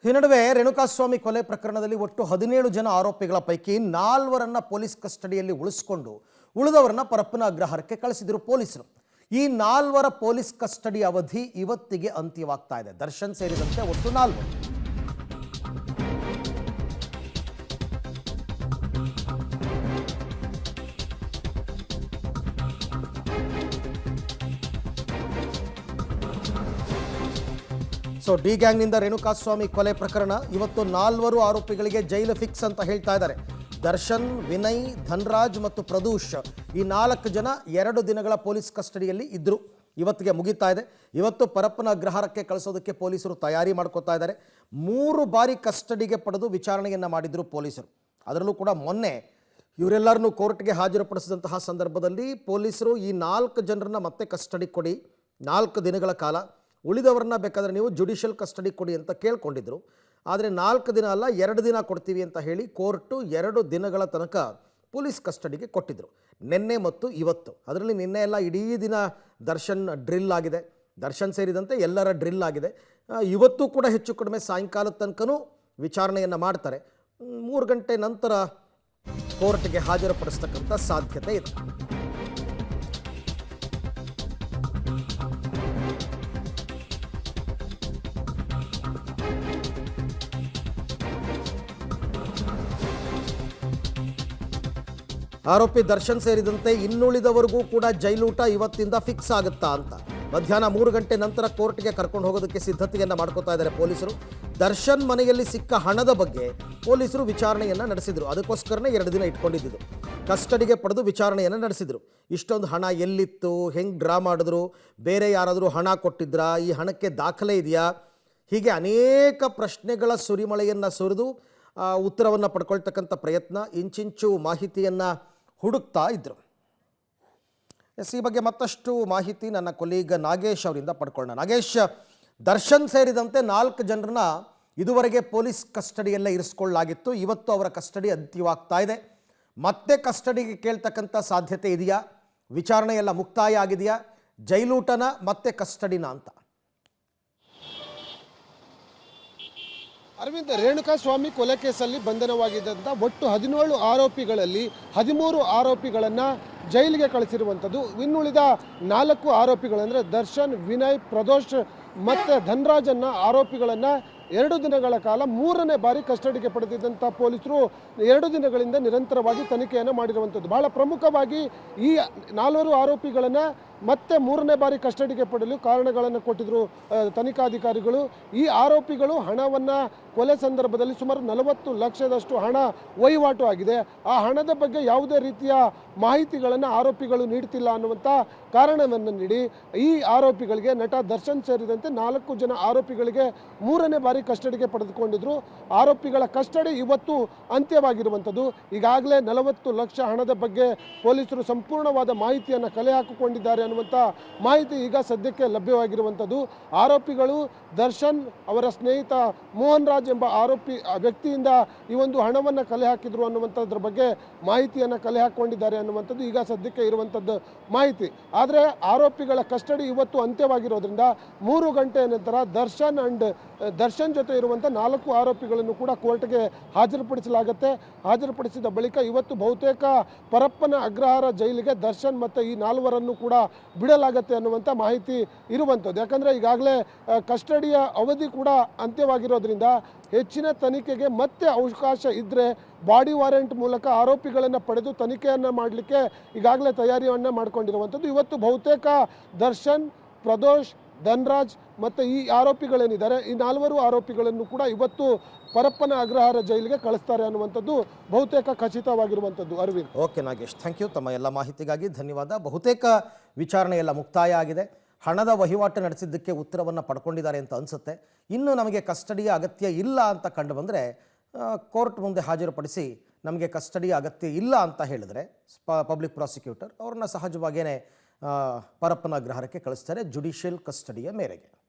ಈ ನಡುವೆ ರೇಣುಕಾಸ್ವಾಮಿ ಕೊಲೆ ಪ್ರಕರಣದಲ್ಲಿ ಒಟ್ಟು 17 ಜನ ಆರೋಪಿಗಳ ಪೈಕಿ 4ರನ್ನ ಪೊಲೀಸ್ ಕಸ್ಟಡಿಯಲ್ಲಿ ಉಳಿಸಿಕೊಂಡು ಉಳಿದವರನ್ನ ಪರಪ್ಪನ ಅಗ್ರಹಾರಕ್ಕೆ ಕಳಿಸಿದರು ಪೊಲೀಸರು. ಈ 4ರ ಪೊಲೀಸ್ ಕಸ್ಟಡಿ ಅವಧಿ ಇವತ್ತಿಗೆ ಅಂತ್ಯವಾಗ್ತಾ ಇದೆ. ದರ್ಶನ್ ಸೇರಿದಂತೆ ಒಟ್ಟು 4. ಸೊ ಡಿ ಗ್ಯಾಂಗ್ನಿಂದ ರೇಣುಕಾಸ್ವಾಮಿ ಕೊಲೆ ಪ್ರಕರಣ ಇವತ್ತು 4 ಆರೋಪಿಗಳಿಗೆ ಜೈಲು ಫಿಕ್ಸ್ ಅಂತ ಹೇಳ್ತಾ ಇದ್ದಾರೆ. ದರ್ಶನ್, ವಿನಯ್, ಧನ್ರಾಜ್ ಮತ್ತು ಪ್ರದೂಷ್ ಈ 4 ಜನ 2 ದಿನಗಳ ಪೊಲೀಸ್ ಕಸ್ಟಡಿಯಲ್ಲಿ ಇದ್ದರು. ಇವತ್ತಿಗೆ ಮುಗಿತಾ ಇದೆ. ಇವತ್ತು ಪರಪ್ಪನ ಅಗ್ರಹಾರಕ್ಕೆ ಕಳಿಸೋದಕ್ಕೆ ಪೊಲೀಸರು ತಯಾರಿ ಮಾಡ್ಕೋತಾ ಇದ್ದಾರೆ. 3 ಬಾರಿ ಕಸ್ಟಡಿಗೆ ಪಡೆದು ವಿಚಾರಣೆಯನ್ನು ಮಾಡಿದ್ರು ಪೊಲೀಸರು. ಅದರಲ್ಲೂ ಕೂಡ ಮೊನ್ನೆ ಇವರೆಲ್ಲರನ್ನೂ ಕೋರ್ಟ್ಗೆ ಹಾಜರುಪಡಿಸಿದಂತಹ ಸಂದರ್ಭದಲ್ಲಿ ಪೊಲೀಸರು ಈ 4 ಜನರನ್ನ ಮತ್ತೆ ಕಸ್ಟಡಿ ಕೊಡಿ, 4 ದಿನಗಳ ಕಾಲ, ಉಳಿದವರನ್ನ ಬೇಕಾದರೆ ನೀವು ಜುಡಿಷಿಯಲ್ ಕಸ್ಟಡಿ ಕೊಡಿ ಅಂತ ಕೇಳ್ಕೊಂಡಿದ್ರು. ಆದರೆ 4 ದಿನ ಅಲ್ಲ 2 ದಿನ ಕೊಡ್ತೀವಿ ಅಂತ ಹೇಳಿ ಕೋರ್ಟು 2 ದಿನಗಳ ತನಕ ಪೊಲೀಸ್ ಕಸ್ಟಡಿಗೆ ಕೊಟ್ಟಿದ್ದರು, ನಿನ್ನೆ ಮತ್ತು ಇವತ್ತು. ಅದರಲ್ಲಿ ನಿನ್ನೆ ಎಲ್ಲ ಇಡೀ ದಿನ ದರ್ಶನ್ ಡ್ರಿಲ್ ಆಗಿದೆ, ದರ್ಶನ್ ಸೇರಿದಂತೆ ಎಲ್ಲರ ಡ್ರಿಲ್ ಆಗಿದೆ. ಇವತ್ತು ಕೂಡ ಹೆಚ್ಚು ಕಡಿಮೆ ಸಾಯಂಕಾಲದ ತನಕನೂ ವಿಚಾರಣೆಯನ್ನು ಮಾಡ್ತಾರೆ. 3 ಗಂಟೆ ನಂತರ ಕೋರ್ಟ್ಗೆ ಹಾಜರುಪಡಿಸ್ತಕ್ಕಂಥ ಸಾಧ್ಯತೆ ಇದೆ. ಆರೋಪಿ ದರ್ಶನ್ ಸೇರಿದಂತೆ ಇನ್ನುಳಿದವರೆಗೂ ಕೂಡ ಜೈಲೂಟ ಇವತ್ತಿಂದ ಫಿಕ್ಸ್ ಆಗುತ್ತಾ ಅಂತ ಮಧ್ಯಾಹ್ನ 3 ಗಂಟೆ ನಂತರ ಕೋರ್ಟ್ಗೆ ಕರ್ಕೊಂಡು ಹೋಗೋದಕ್ಕೆ ಸಿದ್ಧತೆಯನ್ನು ಮಾಡ್ಕೋತಾ ಇದ್ದಾರೆ ಪೊಲೀಸರು. ದರ್ಶನ್ ಮನೆಯಲ್ಲಿ ಸಿಕ್ಕ ಹಣದ ಬಗ್ಗೆ ಪೊಲೀಸರು ವಿಚಾರಣೆಯನ್ನು ನಡೆಸಿದರು. ಅದಕ್ಕೋಸ್ಕರನೇ 2 ದಿನ ಇಟ್ಕೊಂಡಿದ್ದು. ಕಸ್ಟಡಿಗೆ ಪಡೆದು ವಿಚಾರಣೆಯನ್ನು ನಡೆಸಿದರು. ಇಷ್ಟೊಂದು ಹಣ ಎಲ್ಲಿತ್ತು, ಹೆಂಗೆ ಡ್ರಾ ಮಾಡಿದ್ರು, ಬೇರೆ ಯಾರಾದರೂ ಹಣ ಕೊಟ್ಟಿದ್ರಾ, ಈ ಹಣಕ್ಕೆ ದಾಖಲೆ ಇದೆಯಾ, ಹೀಗೆ ಅನೇಕ ಪ್ರಶ್ನೆಗಳ ಸುರಿಮಳೆಯನ್ನು ಸುರಿದು ಉತ್ತರವನ್ನು ಪಡ್ಕೊಳ್ತಕ್ಕಂಥ ಪ್ರಯತ್ನ, ಇಂಚಿಂಚು ಮಾಹಿತಿಯನ್ನು ಹುಡುಕ್ತಾ ಇದ್ದರು. ಈ ಬಗ್ಗೆ ಮತ್ತಷ್ಟು ಮಾಹಿತಿ ನನ್ನ ಕೊಲೀಗ್ ನಾಗೇಶ್ ಅವರಿಂದ ಪಡ್ಕೊಳ್ಳೋಣ. ನಾಗೇಶ್, ದರ್ಶನ್ ಸೇರಿದಂತೆ 4 ಜನರನ್ನ ಇದುವರೆಗೆ ಪೊಲೀಸ್ ಕಸ್ಟಡಿಯಲ್ಲೇ ಇರಿಸ್ಕೊಳ್ಳಲಾಗಿತ್ತು. ಇವತ್ತು ಅವರ ಕಸ್ಟಡಿ ಅಂತ್ಯವಾಗ್ತಾ ಇದೆ. ಮತ್ತೆ ಕಸ್ಟಡಿಗೆ ಕೇಳ್ತಕ್ಕಂಥ ಸಾಧ್ಯತೆ ಇದೆಯಾ? ವಿಚಾರಣೆ ಎಲ್ಲ ಮುಕ್ತಾಯ ಆಗಿದೆಯಾ? ಜೈಲೂಟನ ಮತ್ತೆ ಕಸ್ಟಡಿನ ಅಂತ? ಅರವಿಂದ್, ರೇಣುಕಾಸ್ವಾಮಿ ಕೊಲೆ ಕೇಸಲ್ಲಿ ಬಂಧನವಾಗಿದ್ದಂಥ ಒಟ್ಟು 17 ಆರೋಪಿಗಳಲ್ಲಿ 13 ಆರೋಪಿಗಳನ್ನು ಜೈಲಿಗೆ ಕಳಿಸಿರುವಂಥದ್ದು. ಇನ್ನುಳಿದ 4 ಆರೋಪಿಗಳಂದರೆ ದರ್ಶನ್, ವಿನಯ್, ಪ್ರದೋಷ್ ಮತ್ತು ಧನ್ರಾಜನ್ನ ಆರೋಪಿಗಳನ್ನು 2 ದಿನಗಳ ಕಾಲ 3ನೇ ಬಾರಿ ಕಸ್ಟಡಿಗೆ ಪಡೆದಿದ್ದಂಥ ಪೊಲೀಸರು 2 ದಿನಗಳಿಂದ ನಿರಂತರವಾಗಿ ತನಿಖೆಯನ್ನು ಮಾಡಿರುವಂಥದ್ದು. ಬಹಳ ಪ್ರಮುಖವಾಗಿ ಈ 4 ಆರೋಪಿಗಳನ್ನು ಮತ್ತೆ 3ನೇ ಬಾರಿ ಕಸ್ಟಡಿಗೆ ಪಡೆಯಲು ಕಾರಣಗಳನ್ನು ಕೊಟ್ಟಿದ್ದರು ತನಿಖಾಧಿಕಾರಿಗಳು. ಈ ಆರೋಪಿಗಳು ಹಣವನ್ನು ಕೊಲೆ ಸಂದರ್ಭದಲ್ಲಿ ಸುಮಾರು 40 ಲಕ್ಷದಷ್ಟು ಹಣ ವಹಿವಾಟು ಆಗಿದೆ. ಆ ಹಣದ ಬಗ್ಗೆ ಯಾವುದೇ ರೀತಿಯ ಮಾಹಿತಿಗಳನ್ನು ಆರೋಪಿಗಳು ನೀಡ್ತಿಲ್ಲ ಅನ್ನುವಂಥ ಕಾರಣವನ್ನು ನೀಡಿ ಈ ಆರೋಪಿಗಳಿಗೆ, ನಟ ದರ್ಶನ್ ಸೇರಿದಂತೆ 4 ಜನ ಆರೋಪಿಗಳಿಗೆ 3ನೇ ಬಾರಿ ಕಸ್ಟಡಿಗೆ ಪಡೆದುಕೊಂಡಿದ್ರು. ಆರೋಪಿಗಳ ಕಸ್ಟಡಿ ಇವತ್ತು ಅಂತ್ಯವಾಗಿರುವಂಥದ್ದು. ಈಗಾಗಲೇ 40 ಲಕ್ಷ ಹಣದ ಬಗ್ಗೆ ಪೊಲೀಸರು ಸಂಪೂರ್ಣವಾದ ಮಾಹಿತಿಯನ್ನು ಕಲೆ ಹಾಕಿಕೊಂಡಿದ್ದಾರೆ ಅನ್ನುವಂಥ ಮಾಹಿತಿ ಈಗ ಸದ್ಯಕ್ಕೆ ಲಭ್ಯವಾಗಿರುವಂಥದ್ದು. ಆರೋಪಿಗಳು ದರ್ಶನ್ ಅವರ ಸ್ನೇಹಿತ ಮೋಹನ್ ರಾಜ್ ಎಂಬ ವ್ಯಕ್ತಿಯಿಂದ ಈ ಒಂದು ಹಣವನ್ನು ಕಲೆ ಹಾಕಿದ್ರು ಅನ್ನುವಂಥದ್ರ ಬಗ್ಗೆ ಮಾಹಿತಿಯನ್ನು ಕಲೆ ಹಾಕಿಕೊಂಡಿದ್ದಾರೆ ಅನ್ನುವಂಥದ್ದು ಈಗ ಸದ್ಯಕ್ಕೆ ಇರುವಂಥದ್ದು ಮಾಹಿತಿ. ಆದರೆ ಆರೋಪಿಗಳ ಕಸ್ಟಡಿ ಇವತ್ತು ಅಂತ್ಯವಾಗಿರೋದ್ರಿಂದ 3 ಗಂಟೆಯ ನಂತರ ದರ್ಶನ್ ಜೊತೆ ಇರುವಂಥ 4 ಆರೋಪಿಗಳನ್ನು ಕೂಡ ಕೋರ್ಟ್ಗೆ ಹಾಜರುಪಡಿಸಲಾಗುತ್ತೆ. ಹಾಜರುಪಡಿಸಿದ ಬಳಿಕ ಇವತ್ತು ಬಹುತೇಕ ಪರಪ್ಪನ ಅಗ್ರಹಾರ ಜೈಲಿಗೆ ದರ್ಶನ್ ಮತ್ತು ಈ 4ರನ್ನು ಕೂಡ ಬಿಡಲಾಗತ್ತೆ ಅನ್ನುವಂಥ ಮಾಹಿತಿ ಇರುವಂಥದ್ದು. ಯಾಕಂದರೆ ಈಗಾಗಲೇ ಕಸ್ಟಡಿಯ ಅವಧಿ ಕೂಡ ಅಂತ್ಯವಾಗಿರೋದ್ರಿಂದ ಹೆಚ್ಚಿನ ತನಿಖೆಗೆ ಮತ್ತೆ ಅವಕಾಶ ಇದ್ದರೆ ಬಾಡಿ ವಾರೆಂಟ್ ಮೂಲಕ ಆರೋಪಿಗಳನ್ನು ಪಡೆದು ತನಿಖೆಯನ್ನು ಮಾಡಲಿಕ್ಕೆ ಈಗಾಗಲೇ ತಯಾರಿಯನ್ನು ಮಾಡಿಕೊಂಡಿರುವಂಥದ್ದು. ಇವತ್ತು ಬಹುತೇಕ ದರ್ಶನ್, ಪ್ರದೋಷ್, ಧನ್ರಾಜ್ ಮತ್ತು ಈ ಆರೋಪಿಗಳೇನಿದ್ದಾರೆ ಈ 4 ಆರೋಪಿಗಳನ್ನು ಕೂಡ ಇವತ್ತು ಪರಪ್ಪನ ಅಗ್ರಹಾರ ಜೈಲಿಗೆ ಕಳಿಸ್ತಾರೆ ಅನ್ನುವಂಥದ್ದು ಬಹುತೇಕ ಖಚಿತವಾಗಿರುವಂಥದ್ದು. Arvind. Okay Nagesh, thank you. ತಮ್ಮ ಎಲ್ಲ ಮಾಹಿತಿಗಾಗಿ ಧನ್ಯವಾದ. ಬಹುತೇಕ ವಿಚಾರಣೆ ಎಲ್ಲ ಮುಕ್ತಾಯ ಆಗಿದೆ. ಹಣದ ವಹಿವಾಟು ನಡೆಸಿದ್ದಕ್ಕೆ ಉತ್ತರವನ್ನು ಪಡ್ಕೊಂಡಿದ್ದಾರೆ ಅಂತ ಅನಿಸುತ್ತೆ. ಇನ್ನು ನಮಗೆ ಕಸ್ಟಡಿಯ ಅಗತ್ಯ ಇಲ್ಲ ಅಂತ ಕಂಡು ಬಂದರೆ ಕೋರ್ಟ್ ಮುಂದೆ ಹಾಜರುಪಡಿಸಿ ನಮಗೆ ಕಸ್ಟಡಿಯ ಅಗತ್ಯ ಇಲ್ಲ ಅಂತ ಹೇಳಿದ್ರೆ ಪಬ್ಲಿಕ್ ಪ್ರಾಸಿಕ್ಯೂಟರ್ ಅವ್ರನ್ನ ಸಹಜವಾಗಿಯೇ ಪರಪ್ಪನ ಅಗ್ರಹಾರಕ್ಕೆ ಕಳಿಸ್ತಾರೆ ಜುಡಿಷಿಯಲ್ ಕಸ್ಟಡಿಯ ಮೇರೆಗೆ.